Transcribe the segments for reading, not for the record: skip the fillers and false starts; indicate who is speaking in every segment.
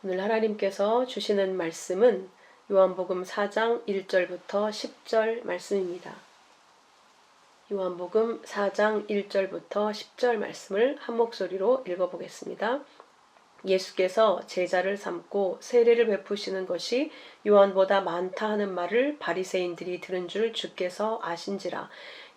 Speaker 1: 오늘 하나님께서 주시는 말씀은 요한복음 4장 1절부터 10절 말씀입니다. 요한복음 4장 1절부터 10절 말씀을 한 목소리로 읽어보겠습니다. 예수께서 제자를 삼고 세례를 베푸시는 것이 요한보다 많다 하는 말을 바리새인들이 들은 줄 주께서 아신지라.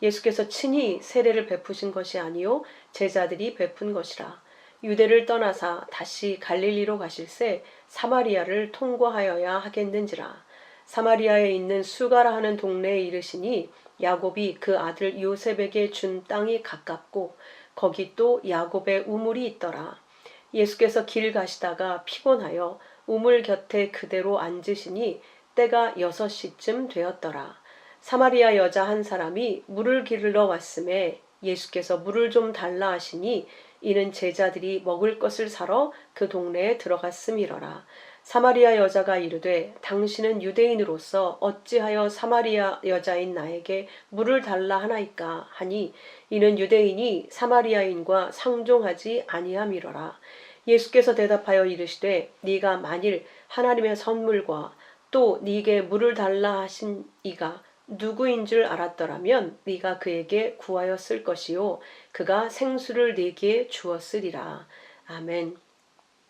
Speaker 1: 예수께서 친히 세례를 베푸신 것이 아니요 제자들이 베푼 것이라. 유대를 떠나사 다시 갈릴리로 가실새 사마리아를 통과하여야 하겠는지라. 사마리아에 있는 수가라 하는 동네에 이르시니 야곱이 그 아들 요셉에게 준 땅이 가깝고 거기 또 야곱의 우물이 있더라. 예수께서 길 가시다가 피곤하여 우물 곁에 그대로 앉으시니 때가 6시쯤 되었더라. 사마리아 여자 한 사람이 물을 기르러 왔음에 예수께서 물을 좀 달라 하시니 이는 제자들이 먹을 것을 사러 그 동네에 들어갔음이러라. 사마리아 여자가 이르되 당신은 유대인으로서 어찌하여 사마리아 여자인 나에게 물을 달라 하나이까 하니 이는 유대인이 사마리아인과 상종하지 아니함이러라. 예수께서 대답하여 이르시되 네가 만일 하나님의 선물과 또 네게 물을 달라 하신 이가 누구인 줄 알았더라면 네가 그에게 구하였을 것이요 그가 생수를 네게 주었으리라. 아멘.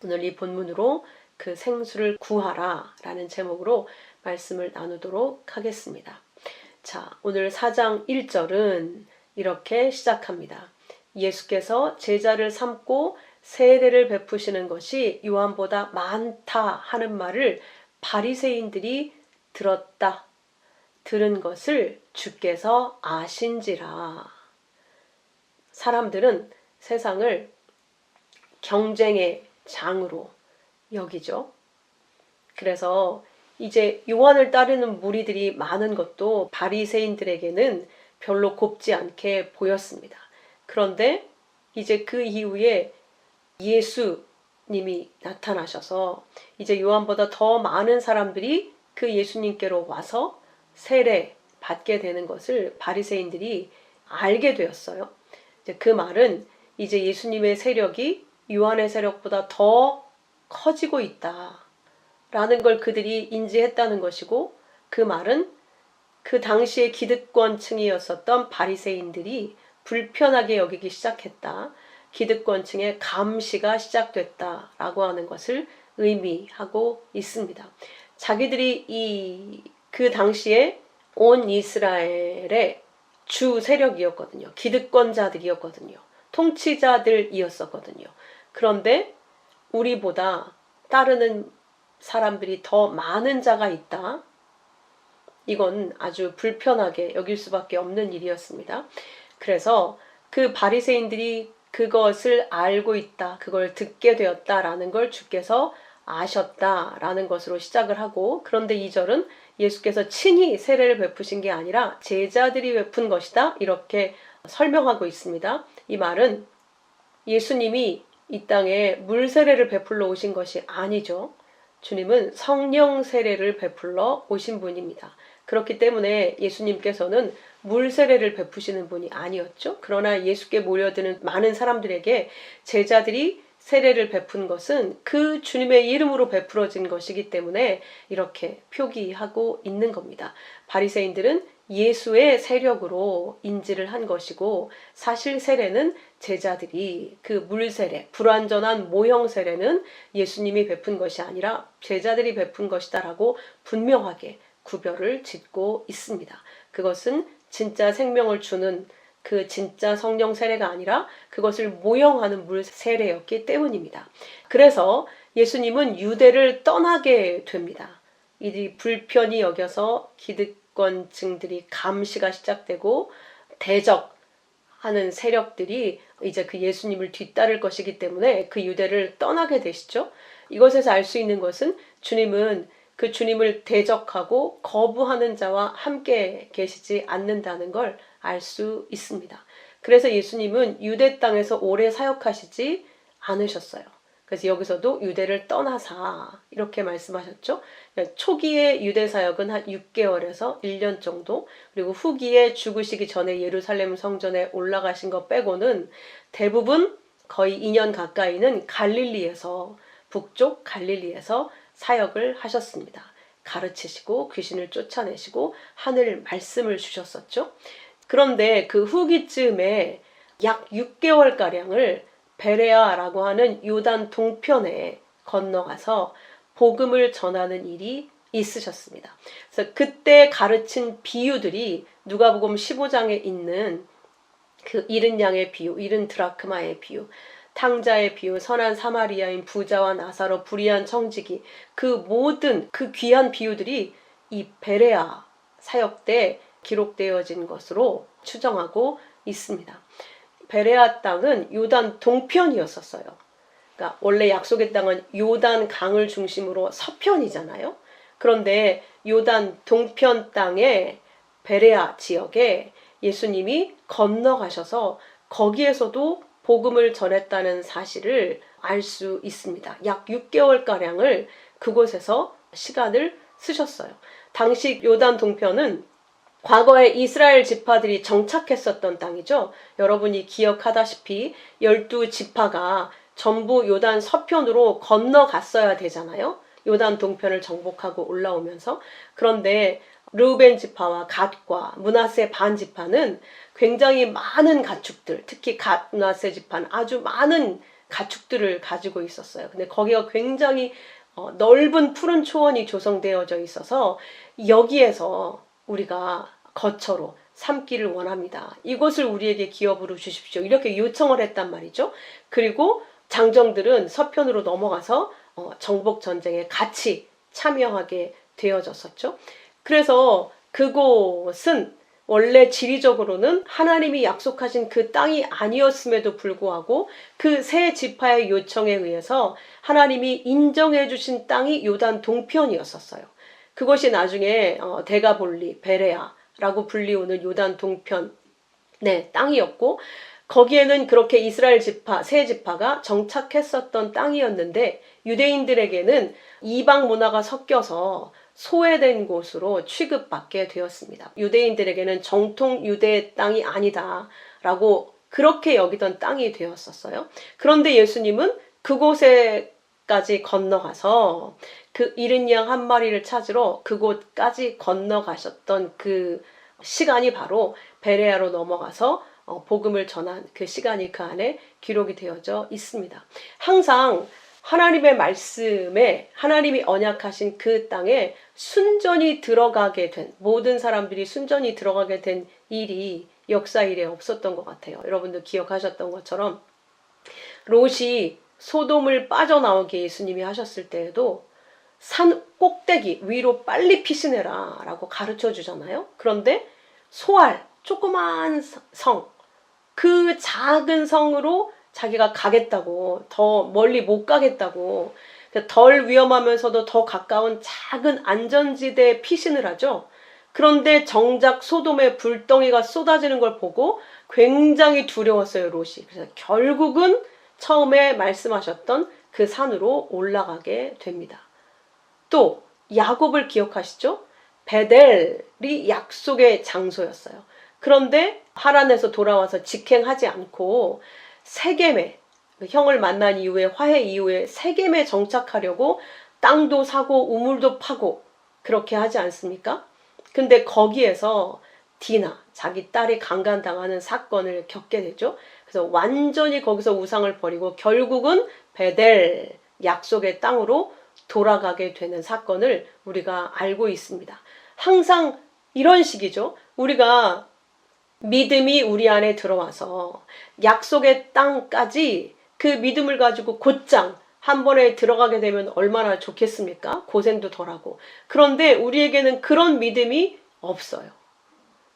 Speaker 1: 오늘 이 본문으로 그 생수를 구하라 라는 제목으로 말씀을 나누도록 하겠습니다. 자, 오늘 4장 1절은 이렇게 시작합니다. 예수께서 제자를 삼고 세례를 베푸시는 것이 요한보다 많다 하는 말을 바리새인들이 들은 것을 주께서 아신지라. 사람들은 세상을 경쟁의 장으로 여기죠. 그래서 이제 요한을 따르는 무리들이 많은 것도 바리새인들에게는 별로 곱지 않게 보였습니다. 그런데 이제 그 이후에 예수님이 나타나셔서 이제 요한보다 더 많은 사람들이 그 예수님께로 와서 세례 받게 되는 것을 바리새인들이 알게 되었어요. 이제 그 말은 이제 예수님의 세력이 요한의 세력보다 더 커지고 있다라는 걸 그들이 인지했다는 것이고, 그 말은 그 당시의 기득권층이었었던 바리새인들이 불편하게 여기기 시작했다. 기득권층의 감시가 시작됐다라고 하는 것을 의미하고 있습니다. 자기들이 그 당시에 온 이스라엘의 주 세력이었거든요. 기득권자들이었거든요. 통치자들이었었거든요. 그런데 우리보다 따르는 사람들이 더 많은 자가 있다. 이건 아주 불편하게 여길 수밖에 없는 일이었습니다. 그래서 그 바리새인들이 그것을 알고 있다, 그걸 듣게 되었다라는 걸 주께서 아셨다라는 것으로 시작을 하고, 그런데 2절은 예수께서 친히 세례를 베푸신 게 아니라 제자들이 베푼 것이다 이렇게 설명하고 있습니다. 이 말은 예수님이 이 땅에 물 세례를 베풀러 오신 것이 아니죠. 주님은 성령 세례를 베풀러 오신 분입니다. 그렇기 때문에 예수님께서는 물 세례를 베푸시는 분이 아니었죠. 그러나 예수께 모여드는 많은 사람들에게 제자들이 세례를 베푼 것은 그 주님의 이름으로 베풀어진 것이기 때문에 이렇게 표기하고 있는 겁니다. 바리새인들은 예수의 세력으로 인지를 한 것이고, 사실 세례는 제자들이 그 물 세례, 불완전한 모형 세례는 예수님이 베푼 것이 아니라 제자들이 베푼 것이다라고 분명하게 구별을 짓고 있습니다. 그것은 진짜 생명을 주는 그 진짜 성령 세례가 아니라 그것을 모형하는 물 세례였기 때문입니다. 그래서 예수님은 유대를 떠나게 됩니다. 이 불편히 여겨서 기득권층들이 감시가 시작되고 대적하는 세력들이 이제 그 예수님을 뒤따를 것이기 때문에 그 유대를 떠나게 되시죠. 이것에서 알 수 있는 것은 주님은 그 주님을 대적하고 거부하는 자와 함께 계시지 않는다는 걸 알 수 있습니다. 그래서 예수님은 유대 땅에서 오래 사역하시지 않으셨어요. 그래서 여기서도 유대를 떠나사 이렇게 말씀하셨죠. 초기의 유대 사역은 한 6개월에서 1년 정도, 그리고 후기에 죽으시기 전에 예루살렘 성전에 올라가신 것 빼고는 대부분 거의 2년 가까이는 갈릴리에서 북쪽 갈릴리에서 사역을 하셨습니다. 가르치시고 귀신을 쫓아내시고 하늘 말씀을 주셨었죠. 그런데 그 후기쯤에 약 6개월가량을 베레아라고 하는 요단 동편에 건너가서 복음을 전하는 일이 있으셨습니다. 그래서 그때 가르친 비유들이 누가복음 15장에 있는 그 잃은 양의 비유, 잃은 드라크마의 비유, 탕자의 비유, 선한 사마리아인 부자와 나사로, 불의한 청지기, 그 모든 그 귀한 비유들이 이 베레아 사역 때 기록되어진 것으로 추정하고 있습니다. 베레아 땅은 요단 동편이었었어요. 그러니까 원래 약속의 땅은 요단 강을 중심으로 서편이잖아요. 그런데 요단 동편 땅에 베레아 지역에 예수님이 건너가셔서 거기에서도 복음을 전했다는 사실을 알 수 있습니다. 약 6개월가량을 그곳에서 시간을 쓰셨어요. 당시 요단 동편은 과거에 이스라엘 지파들이 정착했었던 땅이죠. 여러분이 기억하다시피 12지파가 전부 요단 서편으로 건너갔어야 되잖아요. 요단 동편을 정복하고 올라오면서. 그런데 르우벤 지파와 갓과 므낫세 반 지파는 굉장히 많은 가축들, 특히 갓 므낫세 지파는 아주 많은 가축들을 가지고 있었어요. 근데 거기가 굉장히 넓은 푸른 초원이 조성되어져 있어서 여기에서 우리가 거처로 삼기를 원합니다. 이곳을 우리에게 기업으로 주십시오. 이렇게 요청을 했단 말이죠. 그리고 장정들은 서편으로 넘어가서 정복 전쟁에 같이 참여하게 되어졌었죠. 그래서 그곳은 원래 지리적으로는 하나님이 약속하신 그 땅이 아니었음에도 불구하고 그 세 지파의 요청에 의해서 하나님이 인정해 주신 땅이 요단 동편이었었어요. 그것이 나중에 데가볼리, 베레아라고 불리우는 요단 동편 땅이었고, 거기에는 그렇게 이스라엘 지파, 세 지파가 정착했었던 땅이었는데 유대인들에게는 이방 문화가 섞여서 소외된 곳으로 취급받게 되었습니다. 유대인들에게는 정통 유대의 땅이 아니다라고 그렇게 여기던 땅이 되었었어요. 그런데 예수님은 그곳에까지 건너가서 그 잃은 양 한 마리를 찾으러 그곳까지 건너가셨던 그 시간이 바로 베레아로 넘어가서 복음을 전한 그 시간이 그 안에 기록이 되어져 있습니다. 항상 하나님의 말씀에 하나님이 언약하신 그 땅에 순전히 들어가게 된, 모든 사람들이 순전히 들어가게 된 일이 역사 일에 없었던 것 같아요. 여러분들 기억하셨던 것처럼 롯이 소돔을 빠져나오게 예수님이 하셨을 때에도 산 꼭대기 위로 빨리 피신해라 라고 가르쳐 주잖아요. 그런데 소알, 조그만 성, 그 작은 성으로 자기가 가겠다고, 더 멀리 못 가겠다고, 덜 위험하면서도 더 가까운 작은 안전지대에 피신을 하죠. 그런데 정작 소돔의 불덩이가 쏟아지는 걸 보고 굉장히 두려웠어요, 롯이. 그래서 결국은 처음에 말씀하셨던 그 산으로 올라가게 됩니다. 또 야곱을 기억하시죠? 베델이 약속의 장소였어요. 그런데 하란에서 돌아와서 직행하지 않고 세겜에, 형을 만난 이후에, 화해 이후에 세겜에 정착하려고 땅도 사고 우물도 파고 그렇게 하지 않습니까? 근데 거기에서 디나, 자기 딸이 강간당하는 사건을 겪게 되죠. 그래서 완전히 거기서 우상을 버리고 결국은 베델, 약속의 땅으로 돌아가게 되는 사건을 우리가 알고 있습니다. 항상 이런 식이죠. 우리가 믿음이 우리 안에 들어와서 약속의 땅까지 그 믿음을 가지고 곧장 한 번에 들어가게 되면 얼마나 좋겠습니까? 고생도 덜하고. 그런데 우리에게는 그런 믿음이 없어요.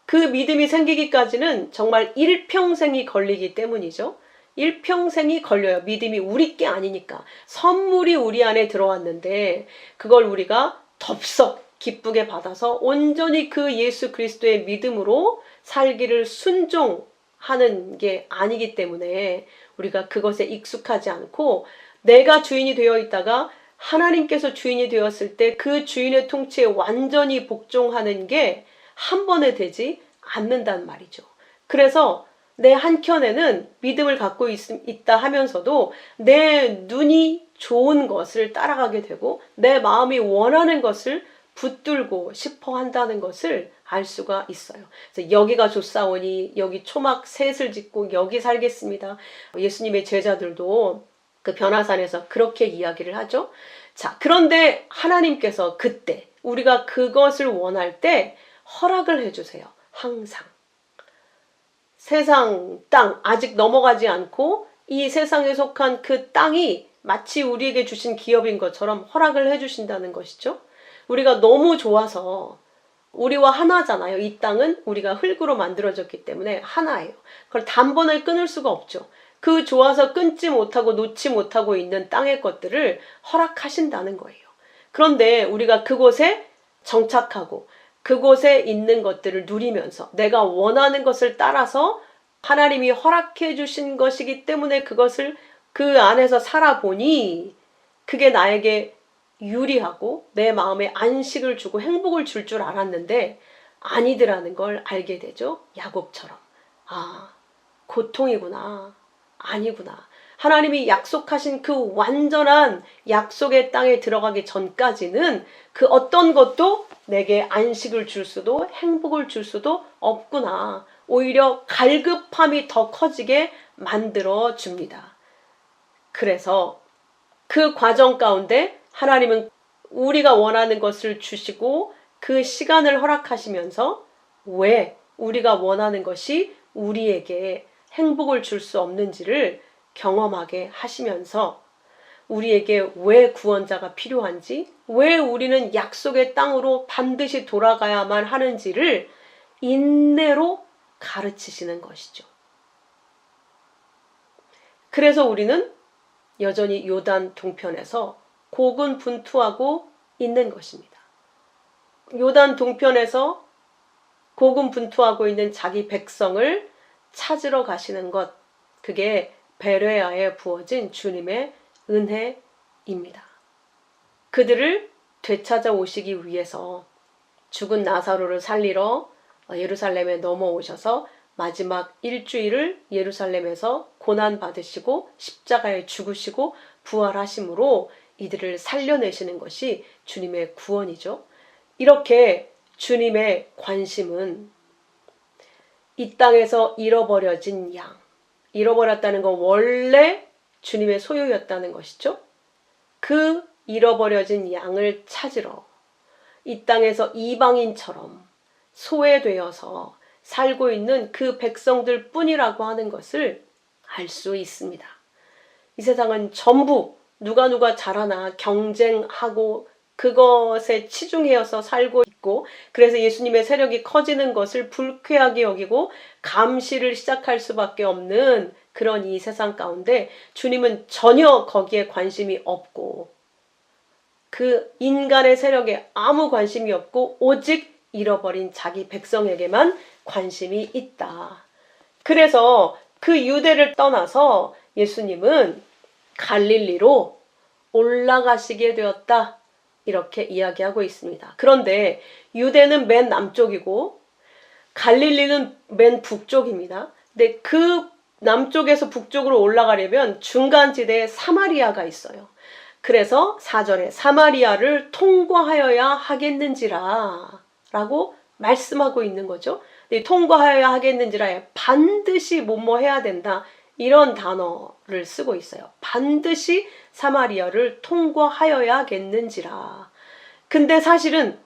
Speaker 1: 그 믿음이 생기기까지는 정말 일평생이 걸리기 때문이죠. 일평생이 걸려요. 믿음이 우리 게 아니니까. 선물이 우리 안에 들어왔는데 그걸 우리가 덥석 기쁘게 받아서 온전히 그 예수 그리스도의 믿음으로 살기를 순종하는 게 아니기 때문에 우리가 그것에 익숙하지 않고 내가 주인이 되어 있다가 하나님께서 주인이 되었을 때 그 주인의 통치에 완전히 복종하는 게 한 번에 되지 않는단 말이죠. 그래서 내 한켠에는 믿음을 갖고 있다 하면서도 내 눈이 좋은 것을 따라가게 되고 내 마음이 원하는 것을 붙들고 싶어 한다는 것을 알 수가 있어요. 그래서 여기가 좋사오니 여기 초막 셋을 짓고 여기 살겠습니다. 예수님의 제자들도 그 변화산에서 그렇게 이야기를 하죠. 자, 그런데 하나님께서 그때 우리가 그것을 원할 때 허락을 해주세요. 항상. 세상 땅 아직 넘어가지 않고 이 세상에 속한 그 땅이 마치 우리에게 주신 기업인 것처럼 허락을 해주신다는 것이죠. 우리가 너무 좋아서 우리와 하나잖아요. 이 땅은 우리가 흙으로 만들어졌기 때문에 하나예요. 그걸 단번에 끊을 수가 없죠. 그 좋아서 끊지 못하고 놓지 못하고 있는 땅의 것들을 허락하신다는 거예요. 그런데 우리가 그곳에 정착하고 그곳에 있는 것들을 누리면서 내가 원하는 것을 따라서 하나님이 허락해 주신 것이기 때문에 그것을 그 안에서 살아보니 그게 나에게 유리하고 내 마음에 안식을 주고 행복을 줄 줄 알았는데 아니더라는 걸 알게 되죠. 야곱처럼. 아, 고통이구나. 아니구나. 하나님이 약속하신 그 완전한 약속의 땅에 들어가기 전까지는 그 어떤 것도 내게 안식을 줄 수도 행복을 줄 수도 없구나. 오히려 갈급함이 더 커지게 만들어 줍니다. 그래서 그 과정 가운데 하나님은 우리가 원하는 것을 주시고 그 시간을 허락하시면서 왜 우리가 원하는 것이 우리에게 행복을 줄 수 없는지를 경험하게 하시면서 우리에게 왜 구원자가 필요한지, 왜 우리는 약속의 땅으로 반드시 돌아가야만 하는지를 인내로 가르치시는 것이죠. 그래서 우리는 여전히 요단 동편에서 고군분투하고 있는 것입니다. 요단 동편에서 고군분투하고 있는 자기 백성을 찾으러 가시는 것, 그게 베레아에 부어진 주님의 은혜입니다. 그들을 되찾아 오시기 위해서 죽은 나사로를 살리러 예루살렘에 넘어오셔서 마지막 일주일을 예루살렘에서 고난받으시고 십자가에 죽으시고 부활하심으로 이들을 살려내시는 것이 주님의 구원이죠. 이렇게 주님의 관심은 이 땅에서 잃어버려진 양, 잃어버렸다는 건 원래 주님의 소유였다는 것이죠. 그 잃어버려진 양을 찾으러 이 땅에서 이방인처럼 소외되어서 살고 있는 그 백성들 뿐이라고 하는 것을 알 수 있습니다. 이 세상은 전부 누가 잘하나 경쟁하고 그것에 치중해서 살고 있고, 그래서 예수님의 세력이 커지는 것을 불쾌하게 여기고 감시를 시작할 수밖에 없는 그런 이 세상 가운데 주님은 전혀 거기에 관심이 없고 그 인간의 세력에 아무 관심이 없고 오직 잃어버린 자기 백성에게만 관심이 있다. 그래서 그 유대를 떠나서 예수님은 갈릴리로 올라가시게 되었다. 이렇게 이야기하고 있습니다. 그런데 유대는 맨 남쪽이고 갈릴리는 맨 북쪽입니다. 근데 그 남쪽에서 북쪽으로 올라가려면 중간지대에 사마리아가 있어요. 그래서 4절에 사마리아를 통과하여야 하겠는지라 라고 말씀하고 있는 거죠. 통과하여야 하겠는지라에 반드시 뭐뭐 해야 된다. 이런 단어를 쓰고 있어요. 반드시 사마리아를 통과하여야겠는지라. 근데 사실은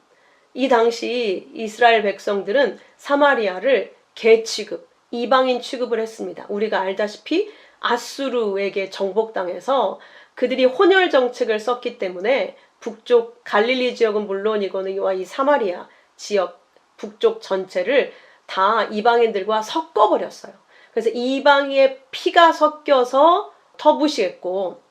Speaker 1: 이 당시 이스라엘 백성들은 사마리아를 개 취급, 이방인 취급을 했습니다. 우리가 알다시피 아수르에게 정복당해서 그들이 혼혈 정책을 썼기 때문에 북쪽 갈릴리 지역은 물론이거든요. 이 사마리아 지역 북쪽 전체를 다 이방인들과 섞어버렸어요. 그래서 이방의 피가 섞여서 터부시했고,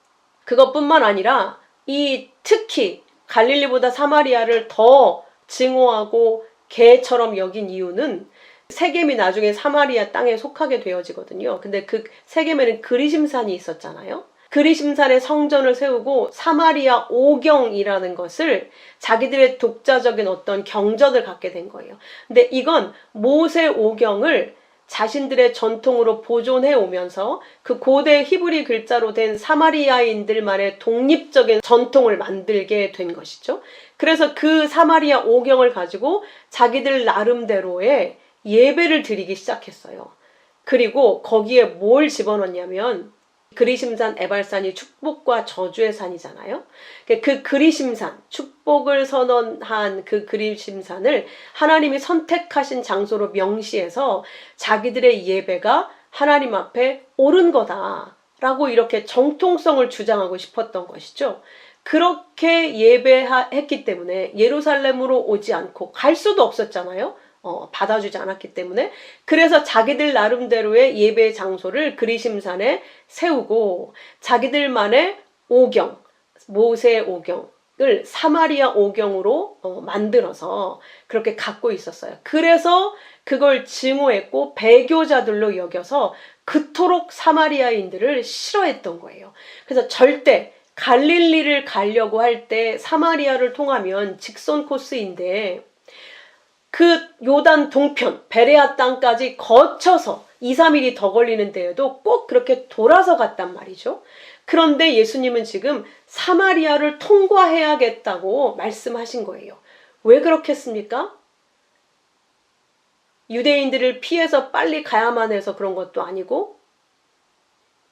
Speaker 1: 그것뿐만 아니라 이 특히 갈릴리보다 사마리아를 더 증오하고 개처럼 여긴 이유는 세겜이 나중에 사마리아 땅에 속하게 되어지거든요. 근데 그 세겜에는 그리심산이 있었잖아요. 그리심산에 성전을 세우고 사마리아 오경이라는 것을 자기들의 독자적인 어떤 경전을 갖게 된 거예요. 근데 이건 모세 오경을 자신들의 전통으로 보존해 오면서 그 고대 히브리 글자로 된 사마리아인들만의 독립적인 전통을 만들게 된 것이죠. 그래서 그 사마리아 오경을 가지고 자기들 나름대로의 예배를 드리기 시작했어요. 그리고 거기에 뭘 집어넣냐면 그리심산 에발산이 축복과 저주의 산이잖아요. 그 그리심산, 축복을 선언한 그 그리심산을 하나님이 선택하신 장소로 명시해서 자기들의 예배가 하나님 앞에 옳은 거다라고 이렇게 정통성을 주장하고 싶었던 것이죠. 그렇게 예배했기 때문에 예루살렘으로 오지 않고 갈 수도 없었잖아요. 받아주지 않았기 때문에. 그래서 자기들 나름대로의 예배 장소를 그리심산에 세우고 자기들만의 오경, 모세 오경을 사마리아 오경으로 만들어서 그렇게 갖고 있었어요. 그래서 그걸 증오했고 배교자들로 여겨서 그토록 사마리아인들을 싫어했던 거예요. 그래서 절대 갈릴리를 가려고 할 때 사마리아를 통하면 직선 코스인데 그 요단 동편 베레아 땅까지 거쳐서 2, 3일이 더 걸리는 데에도 꼭 그렇게 돌아서 갔단 말이죠. 그런데 예수님은 지금 사마리아를 통과해야겠다고 말씀하신 거예요. 왜 그렇겠습니까? 유대인들을 피해서 빨리 가야만 해서 그런 것도 아니고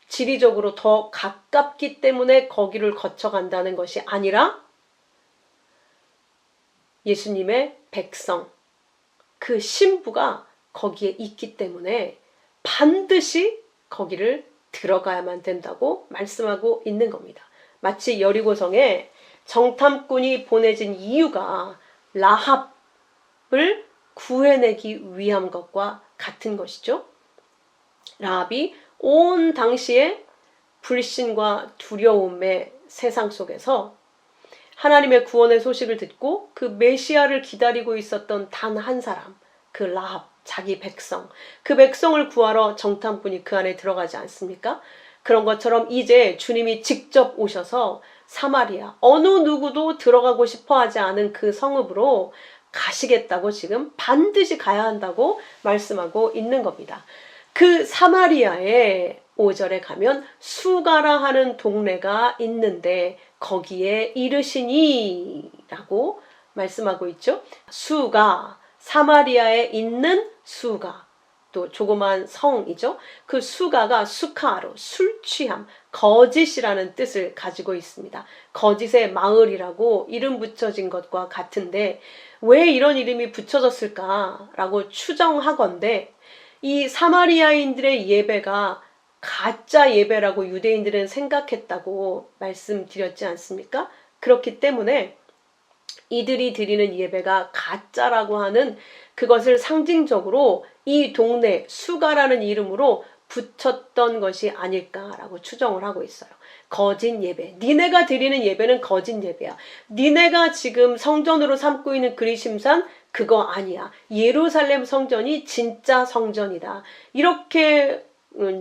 Speaker 1: 지리적으로 더 가깝기 때문에 거기를 거쳐간다는 것이 아니라 예수님의 백성, 그 신부가 거기에 있기 때문에 반드시 거기를 들어가야만 된다고 말씀하고 있는 겁니다. 마치 여리고성에 정탐꾼이 보내진 이유가 라합을 구해내기 위한 것과 같은 것이죠. 라합이 온 당시에 불신과 두려움의 세상 속에서 하나님의 구원의 소식을 듣고 그 메시아를 기다리고 있었던 단 한 사람, 그 라합, 자기 백성, 그 백성을 구하러 정탐꾼이 그 안에 들어가지 않습니까? 그런 것처럼 이제 주님이 직접 오셔서 사마리아, 어느 누구도 들어가고 싶어 하지 않은 그 성읍으로 가시겠다고 지금 반드시 가야 한다고 말씀하고 있는 겁니다. 그 사마리아에 5절에 가면 수가라 하는 동네가 있는데 거기에 이르시니 라고 말씀하고 있죠. 수가, 사마리아에 있는 수가, 또 조그만 성이죠. 그 수가가 수카로, 술 취함, 거짓이라는 뜻을 가지고 있습니다. 거짓의 마을이라고 이름 붙여진 것과 같은데 왜 이런 이름이 붙여졌을까라고 추정하건대 이 사마리아인들의 예배가 가짜 예배라고 유대인들은 생각했다고 말씀드렸지 않습니까? 그렇기 때문에 이들이 드리는 예배가 가짜라고 하는 그것을 상징적으로 이 동네 수가라는 이름으로 붙였던 것이 아닐까라고 추정을 하고 있어요. 거짓 예배. 니네가 드리는 예배는 거짓 예배야. 니네가 지금 성전으로 삼고 있는 그리심산 그거 아니야. 예루살렘 성전이 진짜 성전이다. 이렇게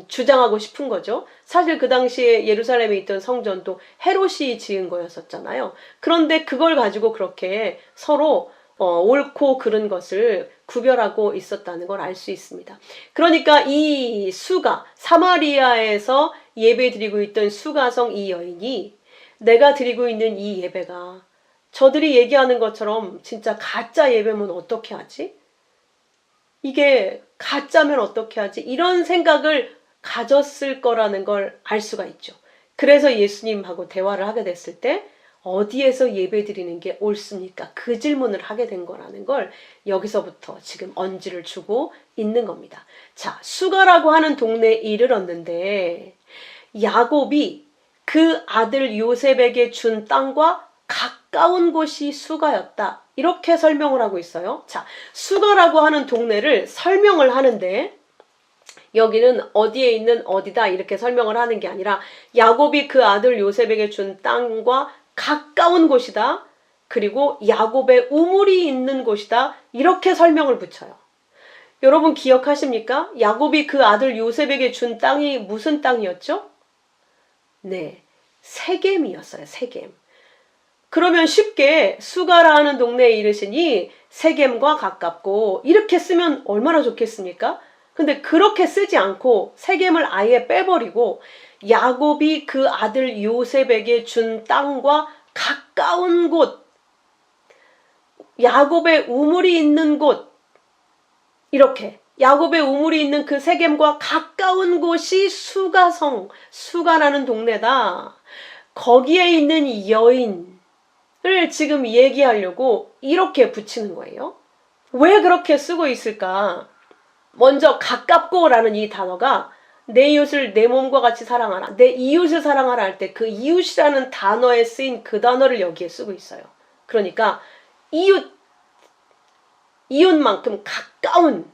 Speaker 1: 주장하고 싶은 거죠. 사실 그 당시에 예루살렘에 있던 성전도 헤롯이 지은 거였었잖아요. 그런데 그걸 가지고 그렇게 서로 옳고 그른 것을 구별하고 있었다는 걸 알 수 있습니다. 그러니까 이 수가, 사마리아에서 예배 드리고 있던 수가성 이 여인이 내가 드리고 있는 이 예배가 저들이 얘기하는 것처럼 진짜 가짜 예배면 어떻게 하지? 이게 가짜면 어떻게 하지? 이런 생각을 가졌을 거라는 걸 알 수가 있죠. 그래서 예수님하고 대화를 하게 됐을 때 어디에서 예배 드리는 게 옳습니까? 그 질문을 하게 된 거라는 걸 여기서부터 지금 언지를 주고 있는 겁니다. 자, 수가라고 하는 동네에 이르렀는데 야곱이 그 아들 요셉에게 준 땅과 가까운 곳이 수가였다. 이렇게 설명을 하고 있어요. 자, 수가라고 하는 동네를 설명을 하는데 여기는 어디에 있는 어디다 이렇게 설명을 하는 게 아니라 야곱이 그 아들 요셉에게 준 땅과 가까운 곳이다. 그리고 야곱의 우물이 있는 곳이다. 이렇게 설명을 붙여요. 여러분 기억하십니까? 야곱이 그 아들 요셉에게 준 땅이 무슨 땅이었죠? 네, 세겜이었어요. 세겜. 그러면 쉽게 수가라 하는 동네에 이르시니 세겜과 가깝고 이렇게 쓰면 얼마나 좋겠습니까? 근데 그렇게 쓰지 않고 세겜을 아예 빼버리고 야곱이 그 아들 요셉에게 준 땅과 가까운 곳, 야곱의 우물이 있는 곳, 이렇게 야곱의 우물이 있는 그 세겜과 가까운 곳이 수가성, 수가라는 동네다. 거기에 있는 여인을 지금 얘기하려고 이렇게 붙이는 거예요. 왜 그렇게 쓰고 있을까? 먼저 가깝고라는 이 단어가 내 이웃을 내 몸과 같이 사랑하라, 내 이웃을 사랑하라 할 때 그 이웃이라는 단어에 쓰인 그 단어를 여기에 쓰고 있어요. 그러니까 이웃만큼 가까운,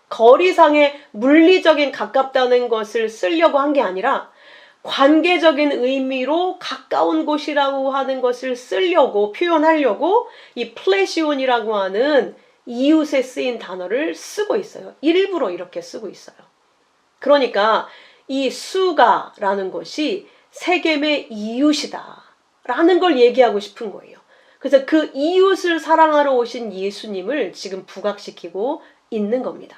Speaker 1: 거리상의 물리적인 가깝다는 것을 쓰려고 한 게 아니라 관계적인 의미로 가까운 곳이라고 하는 것을 쓰려고, 표현하려고 이 플레시온이라고 하는 이웃에 쓰인 단어를 쓰고 있어요. 일부러 이렇게 쓰고 있어요. 그러니까 이 수가라는 것이 세겜의 이웃이다 라는 걸 얘기하고 싶은 거예요. 그래서 그 이웃을 사랑하러 오신 예수님을 지금 부각시키고 있는 겁니다.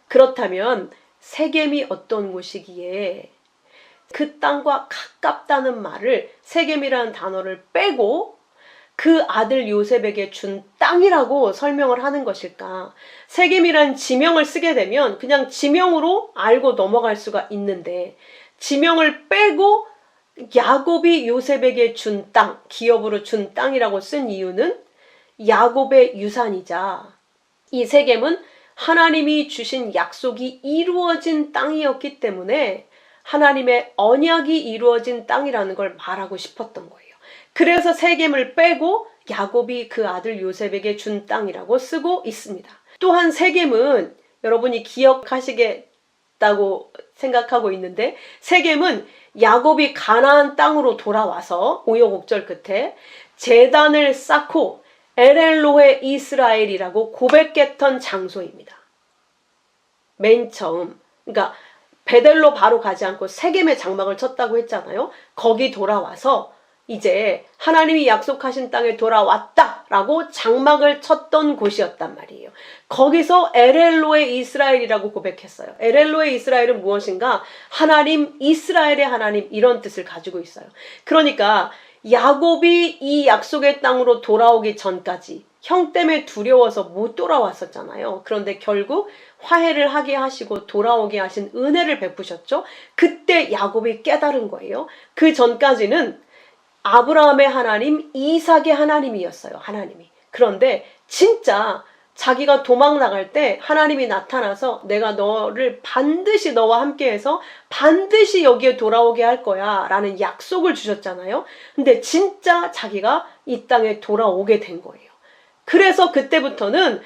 Speaker 1: 그렇다면 세겜이 어떤 곳이기에 그 땅과 가깝다는 말을, 세겜이라는 단어를 빼고 그 아들 요셉에게 준 땅이라고 설명을 하는 것일까? 세겜이란 지명을 쓰게 되면 그냥 지명으로 알고 넘어갈 수가 있는데, 지명을 빼고 야곱이 요셉에게 준 땅, 기업으로 준 땅이라고 쓴 이유는 야곱의 유산이자 이 세겜은 하나님이 주신 약속이 이루어진 땅이었기 때문에 하나님의 언약이 이루어진 땅이라는 걸 말하고 싶었던 거예요. 그래서 세겜을 빼고 야곱이 그 아들 요셉에게 준 땅이라고 쓰고 있습니다. 또한 세겜은 여러분이 기억하시겠다고 생각하고 있는데, 세겜은 야곱이 가나안 땅으로 돌아와서 우여곡절 끝에 제단을 쌓고 엘엘로헤 이스라엘이라고 고백했던 장소입니다. 맨 처음, 그러니까 베델로 바로 가지 않고 세겜에 장막을 쳤다고 했잖아요. 거기 돌아와서 이제 하나님이 약속하신 땅에 돌아왔다라고 장막을 쳤던 곳이었단 말이에요. 거기서 엘엘로의 이스라엘이라고 고백했어요. 엘엘로의 이스라엘은 무엇인가? 하나님, 이스라엘의 하나님, 이런 뜻을 가지고 있어요. 그러니까 야곱이 이 약속의 땅으로 돌아오기 전까지 형 때문에 두려워서 못 돌아왔었잖아요. 그런데 결국 화해를 하게 하시고 돌아오게 하신 은혜를 베푸셨죠. 그때 야곱이 깨달은 거예요. 그 전까지는 아브라함의 하나님, 이삭의 하나님이었어요. 하나님이. 그런데 진짜 자기가 도망 나갈 때 하나님이 나타나서 내가 너를 반드시 너와 함께해서 반드시 여기에 돌아오게 할 거야 라는 약속을 주셨잖아요. 근데 진짜 자기가 이 땅에 돌아오게 된 거예요. 그래서 그때부터는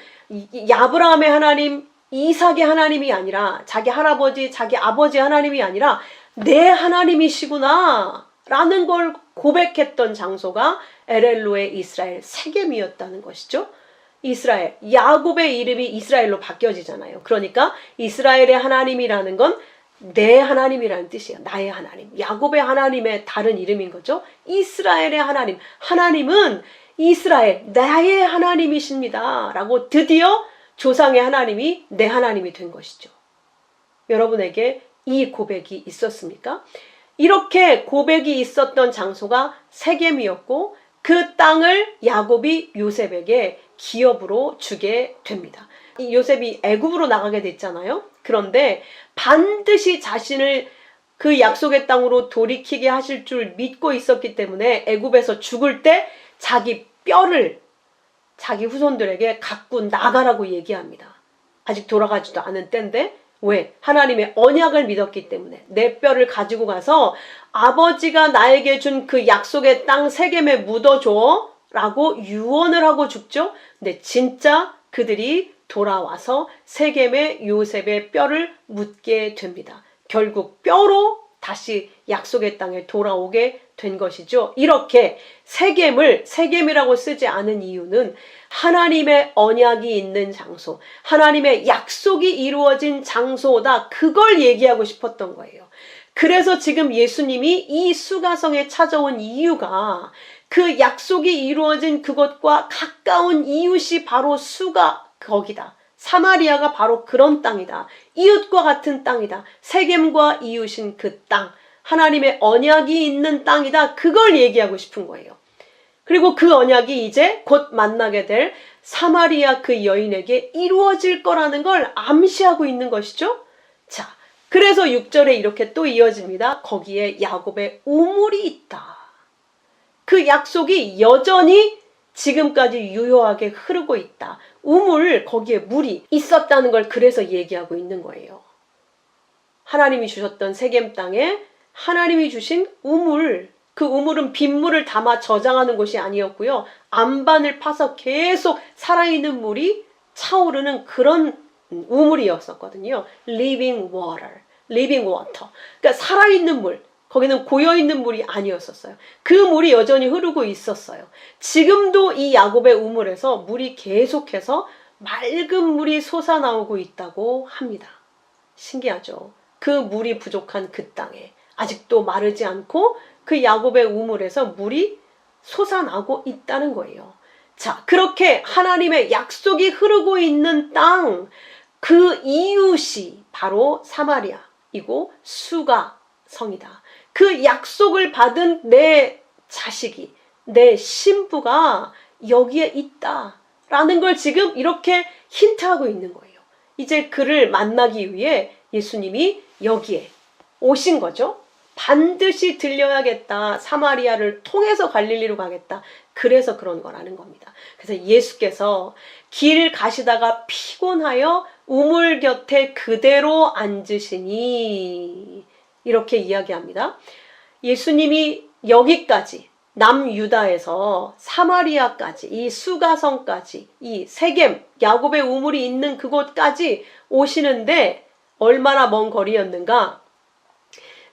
Speaker 1: 아브라함의 하나님, 이삭의 하나님이 아니라 자기 할아버지, 자기 아버지 하나님이 아니라 내 하나님이시구나 라는 걸 고백했던 장소가 엘엘로의 이스라엘, 세겜이었다는 것이죠. 이스라엘, 야곱의 이름이 이스라엘로 바뀌어지잖아요. 그러니까 이스라엘의 하나님이라는 건 내 하나님이라는 뜻이에요. 나의 하나님. 야곱의 하나님의 다른 이름인 거죠. 이스라엘의 하나님. 하나님은 이스라엘, 나의 하나님이십니다 라고 드디어 조상의 하나님이 내 하나님이 된 것이죠. 여러분에게 이 고백이 있었습니까? 이렇게 고백이 있었던 장소가 세겜이었고 그 땅을 야곱이 요셉에게 기업으로 주게 됩니다. 이 요셉이 애굽으로 나가게 됐잖아요. 그런데 반드시 자신을 그 약속의 땅으로 돌이키게 하실 줄 믿고 있었기 때문에 애굽에서 죽을 때 자기 뼈를 자기 후손들에게 갖고 나가라고 얘기합니다. 아직 돌아가지도 않은 때인데 왜? 하나님의 언약을 믿었기 때문에 내 뼈를 가지고 가서 아버지가 나에게 준 그 약속의 땅 세겜에 묻어줘 라고 유언을 하고 죽죠. 근데 진짜 그들이 돌아와서 세겜에 요셉의 뼈를 묻게 됩니다. 결국 뼈로 다시 약속의 땅에 돌아오게 된 것이죠. 이렇게 세겜이라고 쓰지 않은 이유는 하나님의 언약이 있는 장소, 하나님의 약속이 이루어진 장소다. 그걸 얘기하고 싶었던 거예요. 그래서 지금 예수님이 이 수가성에 찾아온 이유가 그 약속이 이루어진 그것과 가까운 이웃이 바로 수가 거기다. 사마리아가 바로 그런 땅이다. 이웃과 같은 땅이다. 세겜과 이웃인 그 땅. 하나님의 언약이 있는 땅이다. 그걸 얘기하고 싶은 거예요. 그리고 그 언약이 이제 곧 만나게 될 사마리아 그 여인에게 이루어질 거라는 걸 암시하고 있는 것이죠. 자, 그래서 6절에 이렇게 또 이어집니다. 거기에 야곱의 우물이 있다. 그 약속이 여전히 지금까지 유효하게 흐르고 있다. 우물, 거기에 물이 있었다는 걸 그래서 얘기하고 있는 거예요. 하나님이 주셨던 세겜 땅에 하나님이 주신 우물, 그 우물은 빗물을 담아 저장하는 곳이 아니었고요. 안반을 파서 계속 살아있는 물이 차오르는 그런 우물이었었거든요. living water, living water. 그러니까 살아있는 물, 거기는 고여있는 물이 아니었었어요. 그 물이 여전히 흐르고 있었어요. 지금도 이 야곱의 우물에서 물이 계속해서 맑은 물이 솟아나오고 있다고 합니다. 신기하죠? 그 물이 부족한 그 땅에 아직도 마르지 않고 그 야곱의 우물에서 물이 솟아나고 있다는 거예요. 자, 그렇게 하나님의 약속이 흐르고 있는 땅, 그 이웃이 바로 사마리아이고 수가 성이다. 그 약속을 받은 내 자식이, 내 신부가 여기에 있다라는 걸 지금 이렇게 힌트하고 있는 거예요. 이제 그를 만나기 위해 예수님이 여기에 오신 거죠. 반드시 들려야겠다. 사마리아를 통해서 갈릴리로 가겠다. 그래서 그런 거라는 겁니다. 그래서 예수께서 길 가시다가 피곤하여 우물 곁에 그대로 앉으시니 이렇게 이야기합니다. 예수님이 여기까지 남유다에서 사마리아까지 이 수가성까지 이 세겜 야곱의 우물이 있는 그곳까지 오시는데 얼마나 먼 거리였는가?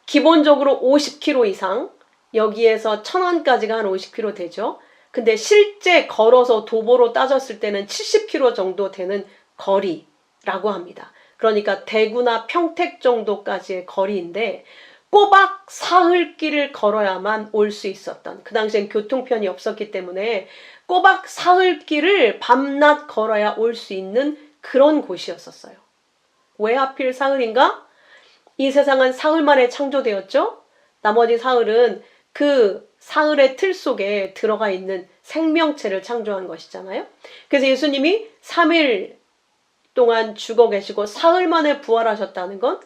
Speaker 1: 기본적으로 50km 이상, 여기에서 천안까지가 한 50km 되죠. 근데 실제 걸어서 도보로 따졌을 때는 70km 정도 되는 거리라고 합니다. 그러니까 대구나 평택 정도까지의 거리인데 꼬박 사흘길을 걸어야만 올 수 있었던, 그 당시엔 교통편이 없었기 때문에 꼬박 사흘길을 밤낮 걸어야 올 수 있는 그런 곳이었었어요. 왜 하필 사흘인가? 이 세상은 사흘 만에 창조되었죠? 나머지 사흘은 그 사흘의 틀 속에 들어가 있는 생명체를 창조한 것이잖아요. 그래서 예수님이 3일 동안 죽어 계시고 사흘 만에 부활하셨다는 건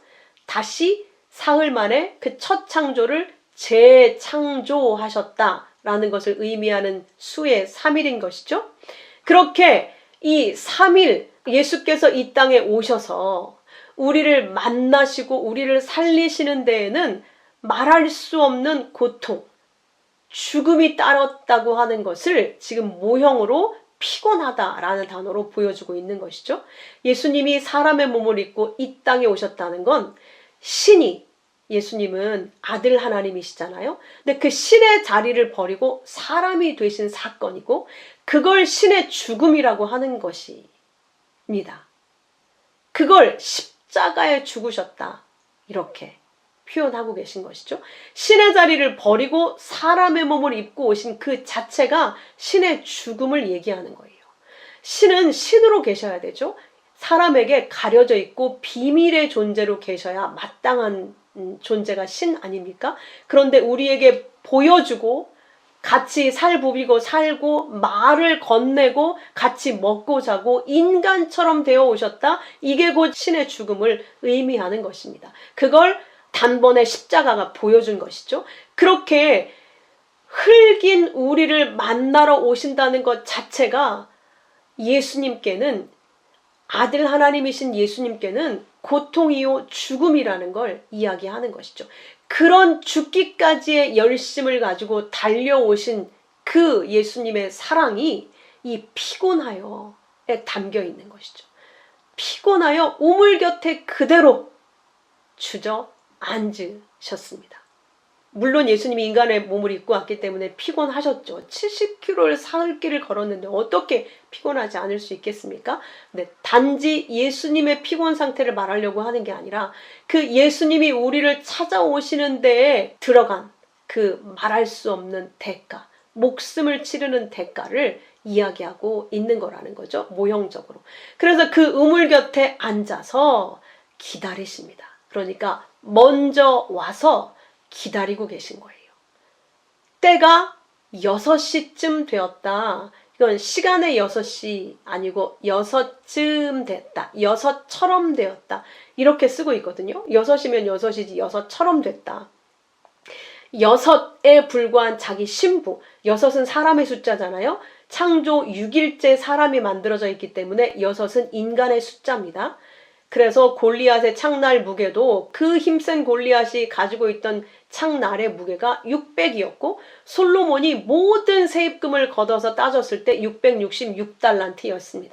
Speaker 1: 다시 사흘 만에 그 첫 창조를 재창조하셨다라는 것을 의미하는 수의 3일인 것이죠. 그렇게 이 3일 예수께서 이 땅에 오셔서 우리를 만나시고 우리를 살리시는 데에는 말할 수 없는 고통, 죽음이 따랐다고 하는 것을 지금 모형으로 피곤하다라는 단어로 보여주고 있는 것이죠. 예수님이 사람의 몸을 입고 이 땅에 오셨다는 건 신이, 예수님은 아들 하나님이시잖아요. 근데 그 신의 자리를 버리고 사람이 되신 사건이고 그걸 신의 죽음이라고 하는 것입니다. 그걸 십자가에 죽으셨다. 이렇게 표현하고 계신 것이죠. 신의 자리를 버리고 사람의 몸을 입고 오신 그 자체가 신의 죽음을 얘기하는 거예요. 신은 신으로 계셔야 되죠. 사람에게 가려져 있고 비밀의 존재로 계셔야 마땅한 존재가 신 아닙니까? 그런데 우리에게 보여주고 같이 살부비고 살고 말을 건네고 같이 먹고 자고 인간처럼 되어 오셨다. 이게 곧 신의 죽음을 의미하는 것입니다. 그걸 단번에 십자가가 보여준 것이죠. 그렇게 흙인 우리를 만나러 오신다는 것 자체가 예수님께는, 아들 하나님이신 예수님께는 고통이요 죽음이라는 걸 이야기하는 것이죠. 그런 죽기까지의 열심을 가지고 달려오신 그 예수님의 사랑이 이 피곤하여에 담겨 있는 것이죠. 피곤하여 우물 곁에 그대로 주저앉으셨습니다. 물론 예수님이 인간의 몸을 입고 왔기 때문에 피곤하셨죠. 70km를 사흘길을 걸었는데 어떻게 피곤하지 않을 수 있겠습니까? 근데 단지 예수님의 피곤 상태를 말하려고 하는 게 아니라 그 예수님이 우리를 찾아오시는 데에 들어간 그 말할 수 없는 대가, 목숨을 치르는 대가를 이야기하고 있는 거라는 거죠. 모형적으로. 그래서 그 우물 곁에 앉아서 기다리십니다. 그러니까 먼저 와서 기다리고 계신 거예요. 때가 6시쯤 되었다. 이건 시간의 6시 아니고 6쯤 됐다. 6처럼 되었다. 이렇게 쓰고 있거든요. 6이면 6이지 6처럼 됐다. 6에 불과한 자기 신부. 6은 사람의 숫자잖아요. 창조 6일째 사람이 만들어져 있기 때문에 6은 인간의 숫자입니다. 그래서 골리앗의 창날 무게도 그 힘센 골리앗이 가지고 있던 창날의 무게가 600이었고 솔로몬이 모든 세입금을 걷어서 따졌을 때 666달란트였습니다.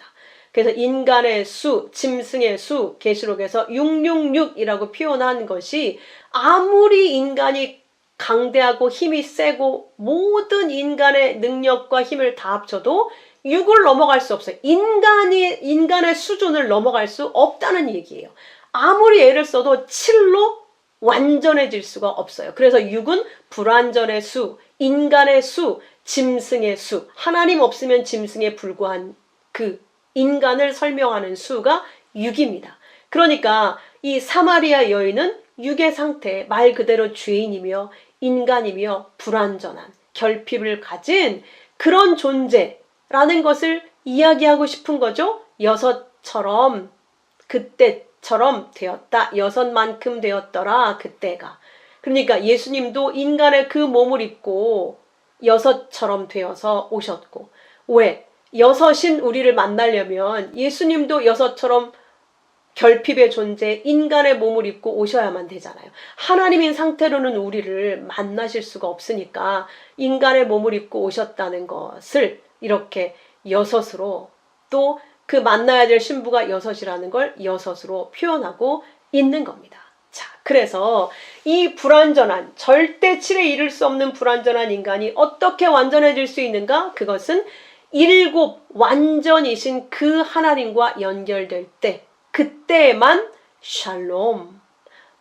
Speaker 1: 그래서 인간의 수, 짐승의 수, 계시록에서 666이라고 표현한 것이 아무리 인간이 강대하고 힘이 세고 모든 인간의 능력과 힘을 다 합쳐도 6을 넘어갈 수 없어요. 인간의 수준을 넘어갈 수 없다는 얘기예요. 아무리 애를 써도 7로 완전해질 수가 없어요. 그래서 6은 불완전의 수, 인간의 수, 짐승의 수, 하나님 없으면 짐승에 불과한 그 인간을 설명하는 수가 6입니다. 그러니까 이 사마리아 여인은 6의 상태, 말 그대로 죄인이며 인간이며 불완전한 결핍을 가진 그런 존재라는 것을 이야기하고 싶은 거죠. 6처럼 그때처럼 되었다. 6만큼 되었더라. 그때가. 그러니까 예수님도 인간의 그 몸을 입고 6처럼 되어서 오셨고, 왜? 6인 우리를 만나려면 예수님도 6처럼 결핍의 존재, 인간의 몸을 입고 오셔야만 되잖아요. 하나님인 상태로는 우리를 만나실 수가 없으니까 인간의 몸을 입고 오셨다는 것을 이렇게 6으로, 또 그 만나야 될 신부가 6이라는 걸 6으로 표현하고 있는 겁니다. 자, 그래서 이 불완전한, 절대 7에 이를 수 없는 불완전한 인간이 어떻게 완전해질 수 있는가? 그것은 7 완전이신 그 하나님과 연결될 때, 그때만 샬롬,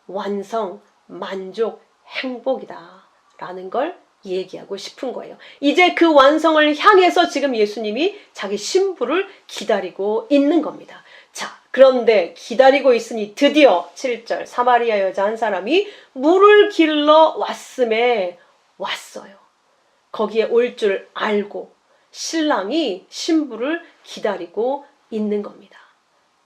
Speaker 1: 완성, 만족, 행복이다 라는 걸 얘기하고 싶은 거예요. 이제 그 완성을 향해서 지금 예수님이 자기 신부를 기다리고 있는 겁니다. 자, 그런데 기다리고 있으니 드디어 7절 사마리아 여자 한 사람이 물을 길러 왔음에 왔어요. 거기에 올 줄 알고 신랑이 신부를 기다리고 있는 겁니다.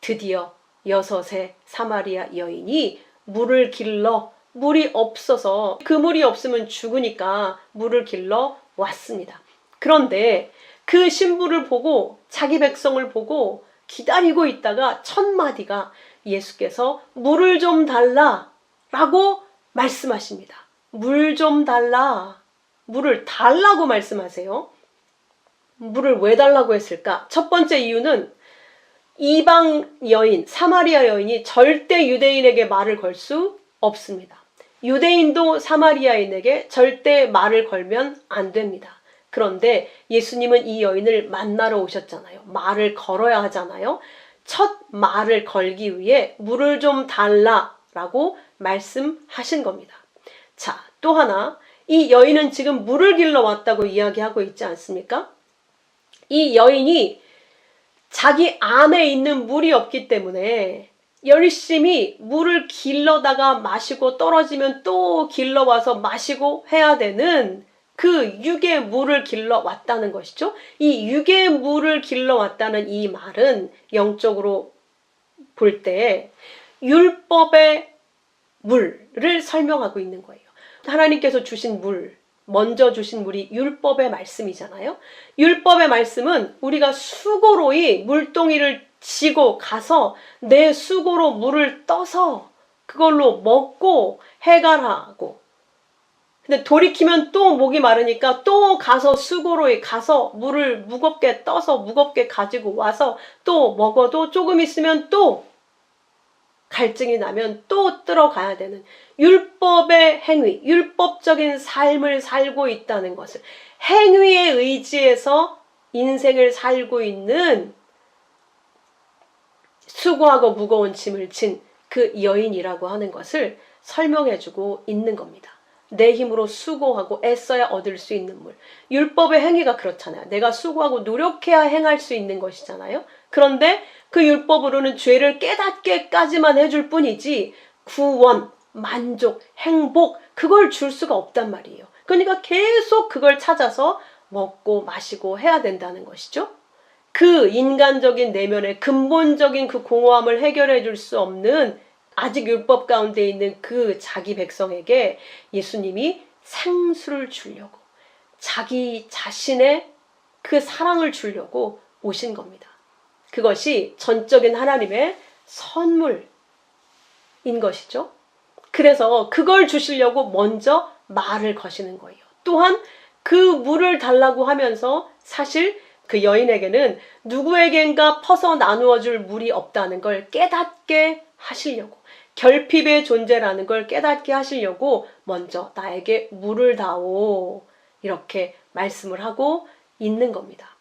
Speaker 1: 드디어 6의 사마리아 여인이 물을 길러, 물이 없어서, 그 물이 없으면 죽으니까 물을 길러 왔습니다. 그런데 그 신부를 보고, 자기 백성을 보고 기다리고 있다가 첫 마디가 예수께서 물을 좀 달라 라고 말씀하십니다. 물 좀 달라. 물을 달라고 말씀하세요. 물을 왜 달라고 했을까? 첫 번째 이유는 이방 여인, 사마리아 여인이 절대 유대인에게 말을 걸 수 없습니다. 유대인도 사마리아인에게 절대 말을 걸면 안 됩니다. 그런데 예수님은 이 여인을 만나러 오셨잖아요. 말을 걸어야 하잖아요. 첫 말을 걸기 위해 물을 좀 달라라고 말씀하신 겁니다. 자, 또 하나, 이 여인은 지금 물을 길러 왔다고 이야기하고 있지 않습니까? 이 여인이 자기 안에 있는 물이 없기 때문에 열심히 물을 길러다가 마시고 떨어지면 또 길러와서 마시고 해야 되는 그 육의 물을 길러 왔다는 것이죠. 이 육의 물을 길러 왔다는 이 말은 영적으로 볼 때 율법의 물을 설명하고 있는 거예요. 하나님께서 주신 물, 먼저 주신 물이 율법의 말씀이잖아요. 율법의 말씀은 우리가 수고로이 물동이를 지고 가서 내 수고로 물을 떠서 그걸로 먹고 해결하고, 근데 돌이키면 또 목이 마르니까 또 가서 수고로이 가서 물을 무겁게 떠서 무겁게 가지고 와서 또 먹어도 조금 있으면 또 갈증이 나면 또 들어가야 되는 율법의 행위, 율법적인 삶을 살고 있다는 것을, 행위에 의지해서 인생을 살고 있는 수고하고 무거운 짐을 진 그 여인이라고 하는 것을 설명해주고 있는 겁니다. 내 힘으로 수고하고 애써야 얻을 수 있는 물. 율법의 행위가 그렇잖아요. 내가 수고하고 노력해야 행할 수 있는 것이잖아요. 그런데 그 율법으로는 죄를 깨닫게까지만 해줄 뿐이지 구원, 만족, 행복 그걸 줄 수가 없단 말이에요. 그러니까 계속 그걸 찾아서 먹고 마시고 해야 된다는 것이죠. 그 인간적인 내면의 근본적인 그 공허함을 해결해 줄 수 없는 아직 율법 가운데 있는 그 자기 백성에게 예수님이 생수를 주려고 자기 자신의 그 사랑을 주려고 오신 겁니다. 그것이 전적인 하나님의 선물인 것이죠. 그래서 그걸 주시려고 먼저 말을 거시는 거예요. 또한 그 물을 달라고 하면서 사실 그 여인에게는 누구에겐가 퍼서 나누어 줄 물이 없다는 걸 깨닫게 하시려고, 결핍의 존재라는 걸 깨닫게 하시려고 먼저 나에게 물을 다오 이렇게 말씀을 하고 있는 겁니다.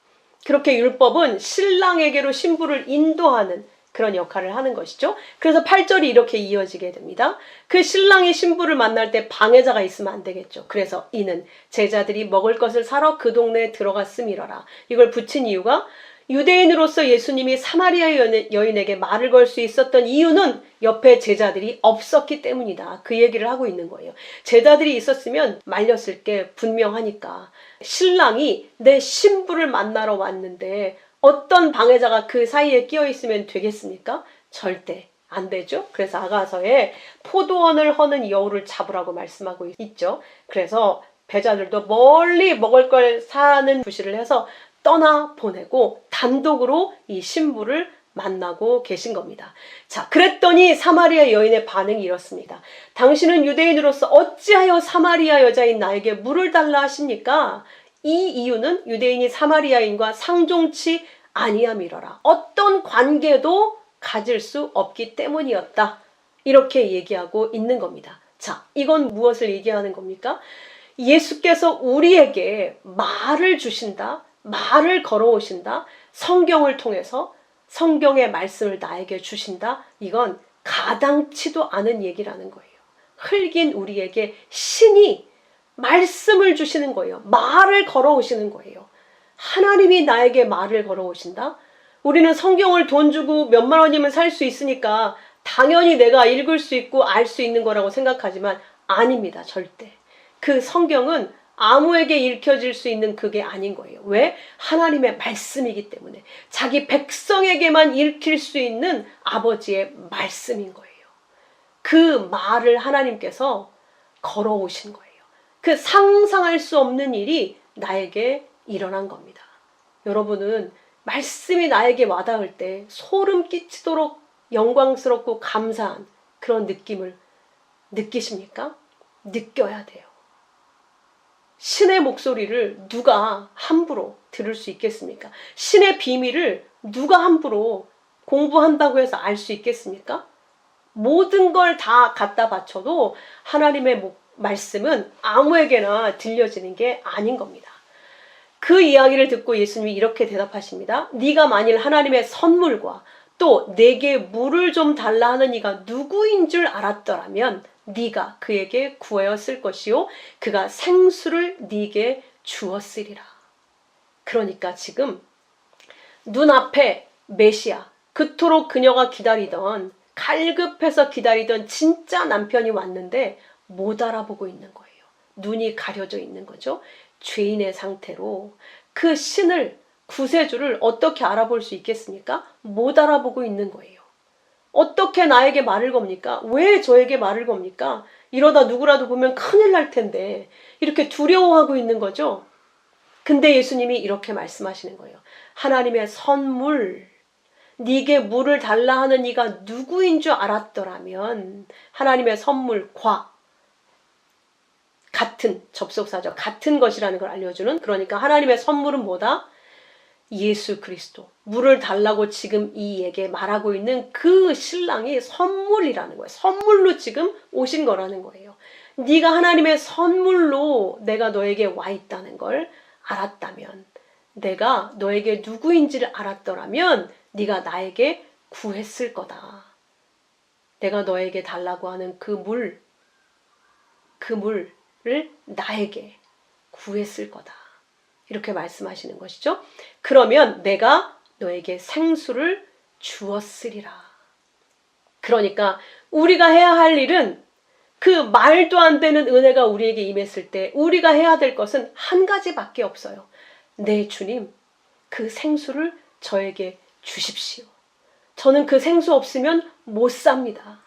Speaker 1: 그렇게 율법은 신랑에게로 신부를 인도하는 그런 역할을 하는 것이죠. 그래서 8절이 이렇게 이어지게 됩니다. 그 신랑이 신부를 만날 때 방해자가 있으면 안 되겠죠. 그래서 이는 제자들이 먹을 것을 사러 그 동네에 들어갔음이러라. 이걸 붙인 이유가 유대인으로서 예수님이 사마리아 여인에게 말을 걸 수 있었던 이유는 옆에 제자들이 없었기 때문이다. 그 얘기를 하고 있는 거예요. 제자들이 있었으면 말렸을 게 분명하니까. 신랑이 내 신부를 만나러 왔는데 어떤 방해자가 그 사이에 끼어 있으면 되겠습니까? 절대 안 되죠. 그래서 아가서에 포도원을 허는 여우를 잡으라고 말씀하고 있죠. 그래서 배자들도 멀리 먹을 걸 사는 부시를 해서 떠나 보내고 단독으로 이 신부를 만나고 계신 겁니다. 자, 그랬더니 사마리아 여인의 반응이 이렇습니다. 당신은 유대인으로서 어찌하여 사마리아 여자인 나에게 물을 달라 하십니까? 이 이유는 유대인이 사마리아인과 상종치 아니함이러라. 어떤 관계도 가질 수 없기 때문이었다. 이렇게 얘기하고 있는 겁니다. 자, 이건 무엇을 얘기하는 겁니까? 예수께서 우리에게 말을 주신다. 말을 걸어오신다. 성경을 통해서 성경의 말씀을 나에게 주신다. 이건 가당치도 않은 얘기라는 거예요. 흙인 우리에게 신이 말씀을 주시는 거예요. 말을 걸어오시는 거예요. 하나님이 나에게 말을 걸어오신다? 우리는 성경을 돈 주고 몇만 원이면 살 수 있으니까 당연히 내가 읽을 수 있고 알 수 있는 거라고 생각하지만 아닙니다. 절대. 그 성경은 아무에게 읽혀질 수 있는 그게 아닌 거예요. 왜? 하나님의 말씀이기 때문에. 자기 백성에게만 읽힐 수 있는 아버지의 말씀인 거예요. 그 말을 하나님께서 걸어오신 거예요. 그 상상할 수 없는 일이 나에게 일어난 겁니다. 여러분은 말씀이 나에게 와닿을 때 소름 끼치도록 영광스럽고 감사한 그런 느낌을 느끼십니까? 느껴야 돼요. 신의 목소리를 누가 함부로 들을 수 있겠습니까? 신의 비밀을 누가 함부로 공부한다고 해서 알 수 있겠습니까? 모든 걸 다 갖다 바쳐도 하나님의 말씀은 아무에게나 들려지는 게 아닌 겁니다. 그 이야기를 듣고 예수님이 이렇게 대답하십니다. 네가 만일 하나님의 선물과 또 내게 물을 좀 달라 하는 이가 누구인 줄 알았더라면 네가 그에게 구하였을 것이요 그가 생수를 네게 주었으리라. 그러니까 지금 눈앞에 메시아, 그토록 그녀가 기다리던, 갈급해서 기다리던 진짜 남편이 왔는데 못 알아보고 있는 거예요. 눈이 가려져 있는 거죠. 죄인의 상태로 그 신을, 구세주를 어떻게 알아볼 수 있겠습니까? 못 알아보고 있는 거예요. 어떻게 나에게 말을 겁니까? 왜 저에게 말을 겁니까? 이러다 누구라도 보면 큰일 날 텐데 이렇게 두려워하고 있는 거죠. 근데 예수님이 이렇게 말씀하시는 거예요. 하나님의 선물, 네게 물을 달라 하는 이가 누구인 줄 알았더라면 하나님의 선물과 같은 접속사죠. 같은 것이라는 걸 알려주는, 그러니까 하나님의 선물은 뭐다? 예수 그리스도. 물을 달라고 지금 이에게 말하고 있는 그 신랑이 선물이라는 거예요. 선물로 지금 오신 거라는 거예요. 네가 하나님의 선물로 내가 너에게 와 있다는 걸 알았다면, 내가 너에게 누구인지를 알았더라면 네가 나에게 구했을 거다. 내가 너에게 달라고 하는 그 물, 나에게 구했을 거다. 이렇게 말씀하시는 것이죠. 그러면 내가 너에게 생수를 주었으리라. 그러니까 우리가 해야 할 일은 그 말도 안 되는 은혜가 우리에게 임했을 때 우리가 해야 될 것은 한 가지밖에 없어요. 네, 주님, 그 생수를 저에게 주십시오. 저는 그 생수 없으면 못 삽니다.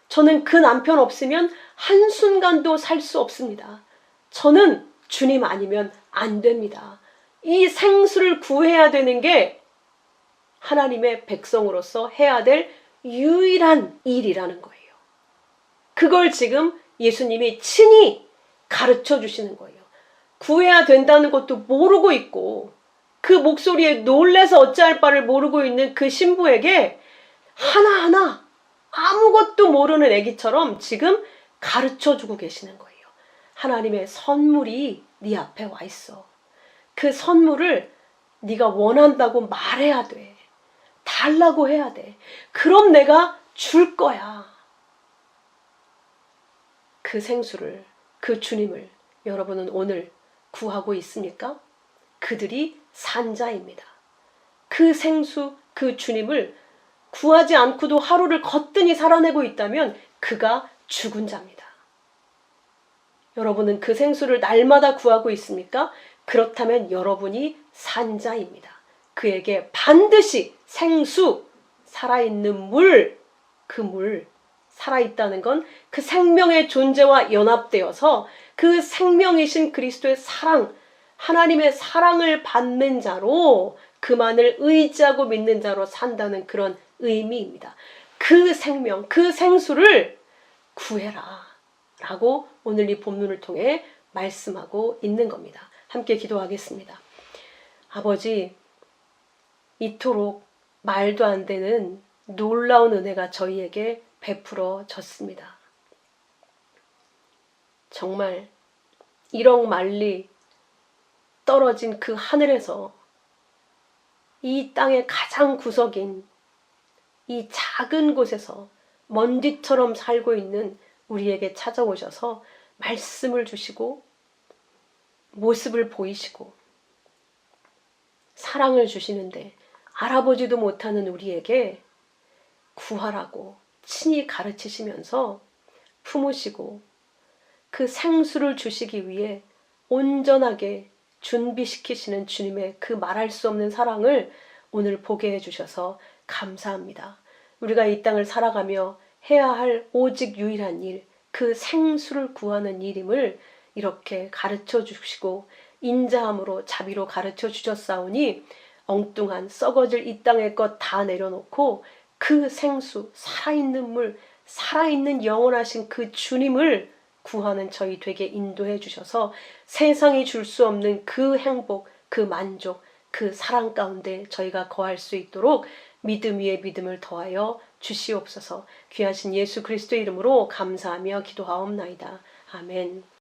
Speaker 1: 저는 그 남편 없으면 한순간도 살 수 없습니다. 저는 주님 아니면 안 됩니다. 이 생수를 구해야 되는 게 하나님의 백성으로서 해야 될 유일한 일이라는 거예요. 그걸 지금 예수님이 친히 가르쳐 주시는 거예요. 구해야 된다는 것도 모르고 있고 그 목소리에 놀래서 어찌할 바를 모르고 있는 그 신부에게 하나하나 아무것도 모르는 애기처럼 지금 가르쳐 주고 계시는 거예요. 하나님의 선물이 네 앞에 와 있어. 그 선물을 네가 원한다고 말해야 돼. 달라고 해야 돼. 그럼 내가 줄 거야. 그 생수를, 그 주님을 여러분은 오늘 구하고 있습니까? 그들이 산자입니다. 그 생수, 그 주님을 구하지 않고도 하루를 거뜬히 살아내고 있다면 그가 죽은 자입니다. 여러분은 그 생수를 날마다 구하고 있습니까? 그렇다면 여러분이 산자입니다. 그에게 반드시 생수, 살아있는 물, 그 물, 살아있다는 건 그 생명의 존재와 연합되어서 그 생명이신 그리스도의 사랑, 하나님의 사랑을 받는 자로 그만을 의지하고 믿는 자로 산다는 그런 의미입니다. 그 생명, 그 생수를 구해라 라고 오늘 이 본문을 통해 말씀하고 있는 겁니다. 함께 기도하겠습니다. 아버지, 이토록 말도 안 되는 놀라운 은혜가 저희에게 베풀어졌습니다. 정말 1억 마일리 떨어진 그 하늘에서 이 땅의 가장 구석인 이 작은 곳에서 먼지처럼 살고 있는 우리에게 찾아오셔서 말씀을 주시고 모습을 보이시고 사랑을 주시는데 알아보지도 못하는 우리에게 구하라고 친히 가르치시면서 품으시고 그 생수를 주시기 위해 온전하게 준비시키시는 주님의 그 말할 수 없는 사랑을 오늘 보게 해주셔서 감사합니다. 우리가 이 땅을 살아가며 해야 할 오직 유일한 일, 그 생수를 구하는 일임을 이렇게 가르쳐 주시고 인자함으로 자비로 가르쳐 주셨사오니 엉뚱한 썩어질 이 땅의 것 다 내려놓고 그 생수, 살아있는 물, 살아있는 영원하신 그 주님을 구하는 저희 되게 인도해 주셔서 세상이 줄 수 없는 그 행복, 그 만족, 그 사랑 가운데 저희가 거할 수 있도록 믿음 위에 믿음을 더하여 주시옵소서. 귀하신 예수 그리스도의 이름으로 감사하며 기도하옵나이다. 아멘.